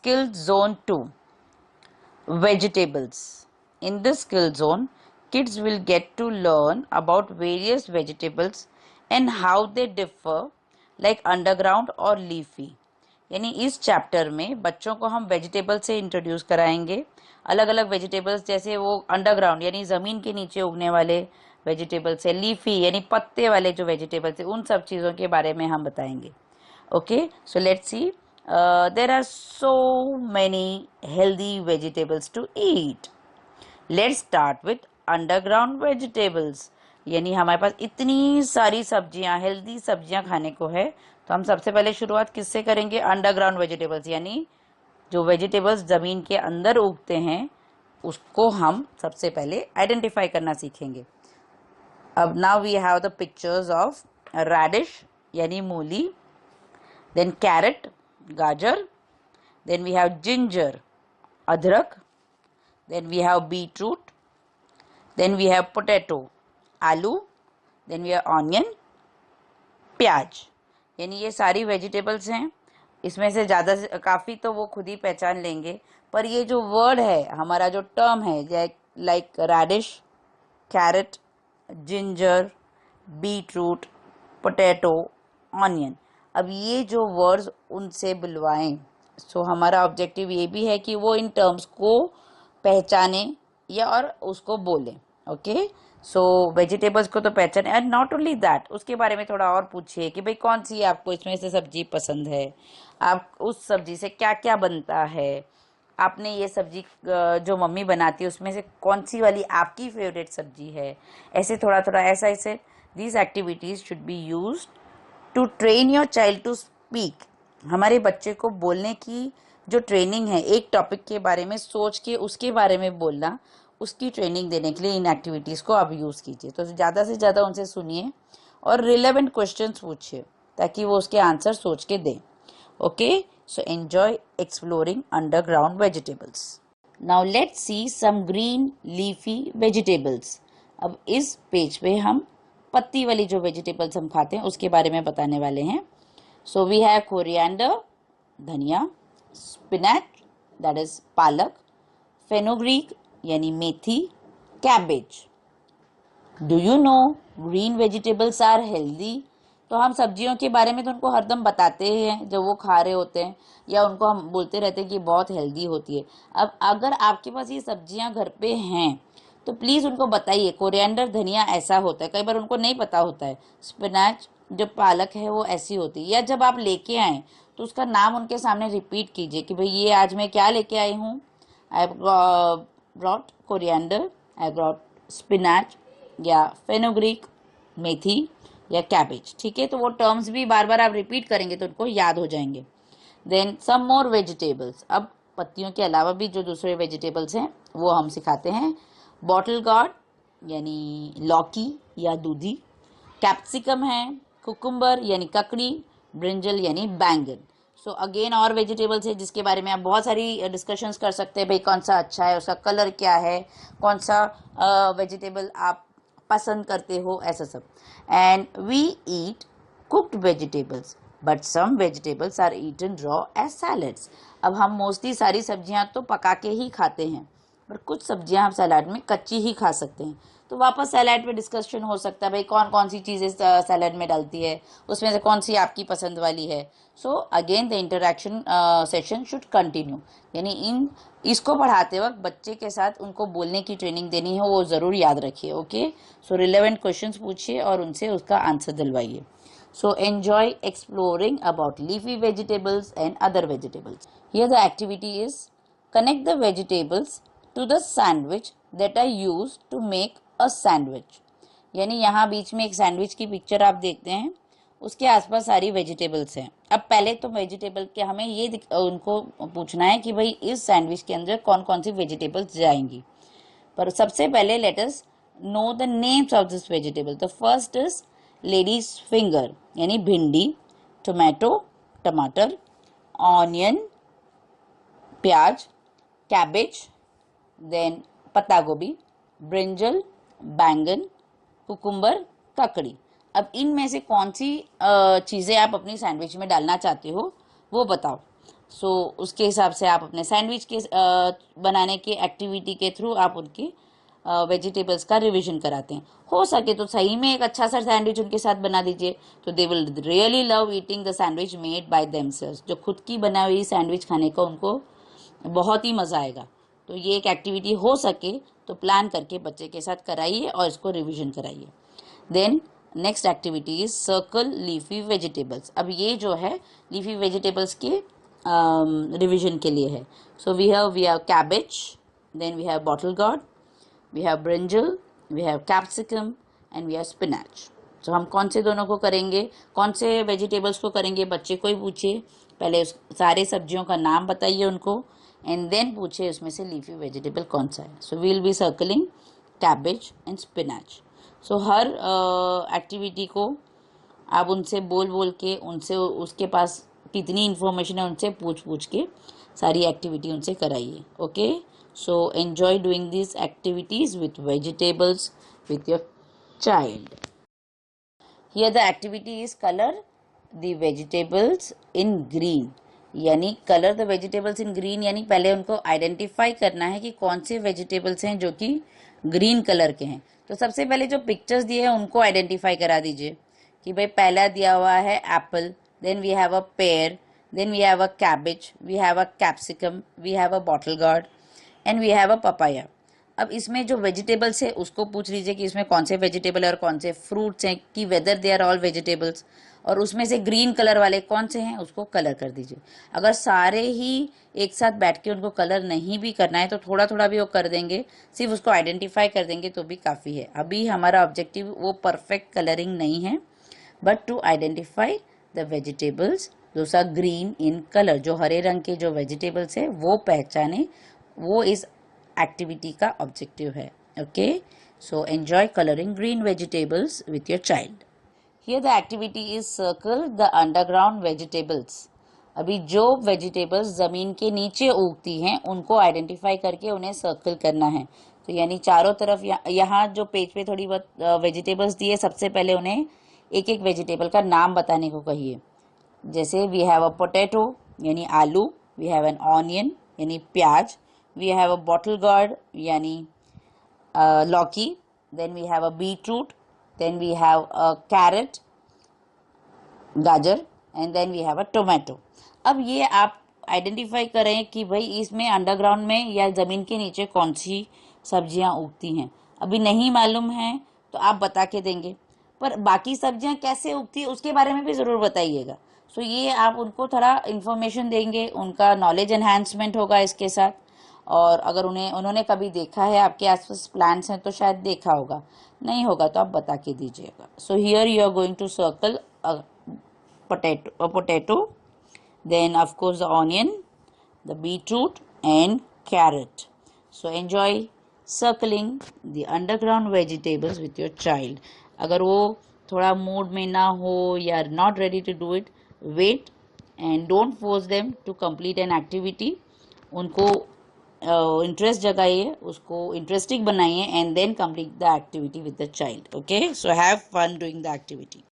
skill zone 2, vegetables. In this skill zone, kids will get to learn about various vegetables and how they differ like underground और leafy. यानी इस chapter में बच्चों को हम vegetable से इंट्रोड्यूस कराएंगे, अलग अलग वेजिटेबल्स जैसे वो अंडरग्राउंड यानी ज़मीन के नीचे उगने वाले वेजिटेबल्स है, लीफी यानी पत्ते वाले जो वेजिटेबल्स है, उन सब चीज़ों के बारे में हम बताएंगे. Okay, so let's see. There are so many healthy vegetables to eat. Let's start with underground vegetables. यानी हमारे पास इतनी सारी सब्जियां, हेल्दी सब्जियां खाने को है, तो हम सबसे पहले शुरुआत किससे करेंगे? अंडरग्राउंड वेजिटेबल्स, यानी जो वेजिटेबल्स जमीन के अंदर उगते हैं उसको हम सबसे पहले आइडेंटिफाई करना सीखेंगे. अब now we have the pictures of radish यानी मूली, देन कैरेट गाजर, then we have ginger adrak, then we have beetroot, then we have potato आलू, then we have onion प्याज. यानी ये सारी वेजिटेबल्स हैं. इसमें से ज़्यादा से काफ़ी तो वो खुद ही पहचान लेंगे, पर ये जो वर्ड है हमारा जो टर्म है like radish, carrot, ginger, beetroot, potato, onion, अब ये जो वर्ड्स उनसे बुलवाएं. सो हमारा ऑब्जेक्टिव ये भी है कि वो इन टर्म्स को पहचाने या और उसको बोलें. ओके, सो वेजिटेबल्स को तो पहचाने, एंड नॉट ओनली दैट, उसके बारे में थोड़ा और पूछिए कि भाई कौन सी आपको इसमें से सब्जी पसंद है, आप उस सब्जी से क्या क्या बनता है, आपने ये सब्जी जो मम्मी बनाती है उसमें से कौन सी वाली आपकी फेवरेट सब्जी है. ऐसे थोड़ा थोड़ा ऐसे these activities should be used to train your child to speak. हमारे बच्चे को बोलने की जो ट्रेनिंग है, एक टॉपिक के बारे में सोच के उसके बारे में बोलना, उसकी ट्रेनिंग देने के लिए इन एक्टिविटीज़ को आप यूज़ कीजिए. तो ज़्यादा से ज़्यादा उनसे सुनिए और रिलेवेंट क्वेश्चंस पूछिए ताकि वो उसके आंसर सोच के दें. Okay, so enjoy exploring underground vegetables. Now let's see some green leafy vegetables. अब इस पेज पे हम पत्ती वाली जो वेजिटेबल्स हम खाते हैं उसके बारे में बताने वाले हैं. So we have coriander dhaniya, spinach that is palak, fenugreek यानी methi, cabbage. Do you know green vegetables are healthy. तो हम सब्जियों के बारे में तो उनको हरदम बताते ही हैं जब वो खा रहे होते हैं, या उनको हम बोलते रहते हैं कि बहुत हेल्दी होती है. अब अगर आपके पास ये सब्जियां घर पे हैं तो प्लीज़ उनको बताइए. कोरिएंडर धनिया ऐसा होता है, कई बार उनको नहीं पता होता है. स्पिनच जो पालक है वो ऐसी होती है. या जब आप लेके आए तो उसका नाम उनके सामने रिपीट कीजिए कि भाई ये आज मैं क्या लेके आई हूँ. I brought coriander, I brought spinach या फेनुग्रीक मेथी या कैबेज. ठीक है, तो वो टर्म्स भी बार बार आप रिपीट करेंगे तो उनको याद हो जाएंगे. देन सम मोर वेजिटेबल्स. अब पत्तियों के अलावा भी जो दूसरे वेजिटेबल्स हैं वो हम सिखाते हैं. बॉटल गार्ड यानी लौकी या दूधी, कैप्सिकम है, कुकुम्बर यानी ककड़ी, ब्रिंजल यानी बैंगन. सो अगेन और वेजिटेबल्स है जिसके बारे में आप बहुत सारी डिस्कशंस कर सकते हैं. भाई कौन सा अच्छा है, उसका कलर क्या है, कौन सा वेजिटेबल आप पसंद करते हो, ऐसा सब. And we eat cooked vegetables but some vegetables are eaten raw as salads. अब हम मोस्टली सारी सब्जियां तो पका के ही खाते हैं, पर कुछ सब्जियां हम सलाद में कच्ची ही खा सकते हैं. तो वापस सलाद पे डिस्कशन हो सकता है भाई कौन कौन सी चीज़ें सलाद में डालती है, उसमें से कौन सी आपकी पसंद वाली है. So again the interaction session should continue. यानी इसको पढ़ाते वक्त बच्चे के साथ उनको बोलने की ट्रेनिंग देनी है, वो ज़रूर याद रखिए. ओके, सो रिलेवेंट क्वेश्चंस पूछिए और उनसे उसका answer दिलवाइए. So enjoy exploring about leafy vegetables and other vegetables. Here the activity is connect the vegetables to the sandwich that are used to make a sandwich. यानी यहाँ बीच में एक सैंडविच की picture आप देखते हैं, उसके आसपास सारी वेजिटेबल्स हैं. अब पहले तो वेजिटेबल के हमें ये उनको पूछना है कि भाई इस सैंडविच के अंदर कौन कौन सी वेजिटेबल्स जाएंगी. पर सबसे पहले let us know the names of this vegetable. The first is ladies finger यानी भिंडी, टोमेटो टमाटर, ऑनियन प्याज, कैबेज, देन पत्ता गोभी, ब्रिंजल बैंगन, कुकुम्बर ककड़ी. अब इनमें से कौन सी चीज़ें आप अपनी सैंडविच में डालना चाहते हो वो बताओ. सो उसके हिसाब से आप अपने सैंडविच के बनाने के एक्टिविटी के थ्रू आप उनकी वेजिटेबल्स का रिवीजन कराते हैं। हो सके तो सही में एक अच्छा सा सैंडविच उनके साथ बना दीजिए, तो they will really love eating the sandwich made by themselves. जो खुद की बनाई हुई सैंडविच खाने का उनको बहुत ही मजा आएगा। तो ये एक एक्टिविटी हो सके तो प्लान करके बच्चे के साथ कराइए और इसको रिवीजन कराइए। Then next activity is circle leafy vegetables. अब ये जो है लीफी वेजिटेबल्स के रिवीजन के लिए है। So we have cabbage, then we have bottle gourd, we have brinjal, we have capsicum and we have spinach। तो हम कौन से दोनों को करेंगे, कौन से वेजिटेबल्स को करेंगे, बच्चे को ही पूछिए। पहले सारे सब्जियों का नाम बताइए उनको एंड देन पूछिए उसमें से लीफी वेजिटेबल कौन सा है। So we will be circling cabbage and spinach. So हर एक्टिविटी को आप उनसे बोल बोल के, उनसे उसके पास कितनी इन्फॉर्मेशन है उनसे पूछ के सारी एक्टिविटी उनसे कराइए। Okay, so enjoy doing these activities with vegetables with your child। Here the activity is color the vegetables in green। यानी colour the vegetables in green, यानी पहले उनको आइडेंटिफाई करना है कि कौन से वेजिटेबल्स हैं जो कि ग्रीन कलर के हैं। तो सबसे पहले जो पिक्चर्स दिए हैं उनको आइडेंटिफाई करा दीजिए कि भाई पहला दिया हुआ है apple, then we have a pear, then we have a cabbage, we have a capsicum, we have a bottle gourd and we have a papaya. अब इसमें जो वेजिटेबल्स है उसको पूछ लीजिए कि इसमें कौन से वेजिटेबल है और कौन से फ्रूट्स हैं, कि whether they are all vegetables, और उसमें से ग्रीन कलर वाले कौन से हैं उसको कलर कर दीजिए। अगर सारे ही एक साथ बैठ के उनको कलर नहीं भी करना है तो थोड़ा थोड़ा भी वो कर देंगे, सिर्फ उसको आइडेंटिफाई कर देंगे तो भी काफ़ी है। अभी हमारा ऑब्जेक्टिव वो परफेक्ट कलरिंग नहीं है, but to identify the vegetables those are green in colour. जो हरे रंग के जो वेजिटेबल्स है वो पहचाने, वो इस एक्टिविटी का ऑब्जेक्टिव है। Okay, so enjoy colouring green vegetables with your child. Here the activity is circle the underground vegetables. अभी जो वेजिटेबल्स जमीन के नीचे उगती हैं उनको आइडेंटिफाई करके उन्हें सर्कल करना है। तो यानी चारों तरफ यहाँ जो पेज पे थोड़ी बहुत वेजिटेबल्स दी है, सबसे पहले उन्हें एक एक वेजिटेबल का नाम बताने को कहिए। जैसे वी हैव अ पोटैटो यानी आलू, वी हैव एन ऑनियन यानी प्याज, we have a bottle gourd yani लौकी, then we have a beetroot, then we have a carrot गाजर and then we have a tomato। अब ये आप आइडेंटिफाई करें कि भाई इसमें अंडरग्राउंड में या जमीन के नीचे कौन सी सब्जियां उगती हैं। अभी नहीं मालूम है तो आप बता के देंगे, पर बाकी सब्जियां कैसे उगती है उसके बारे में भी ज़रूर बताइएगा। सो ये आप उनको थोड़ा इन्फॉर्मेशन देंगे, उनका नॉलेज एनहांसमेंट होगा इसके साथ। और अगर उन्होंने कभी देखा है, आपके आसपास प्लांट्स हैं तो शायद देखा होगा, नहीं होगा तो आप बता के दीजिएगा। So here you are going to circle potato, then of course the onion, the beetroot and carrot। So enjoy circling the underground vegetables with your child। अगर वो थोड़ा मूड में ना हो या not ready to do it, wait and don't force them to complete an activity। उनको interest जगाइए, उसको इंटरेस्टिंग बनाइए and then complete the activity with the child. Okay, so have fun doing the activity.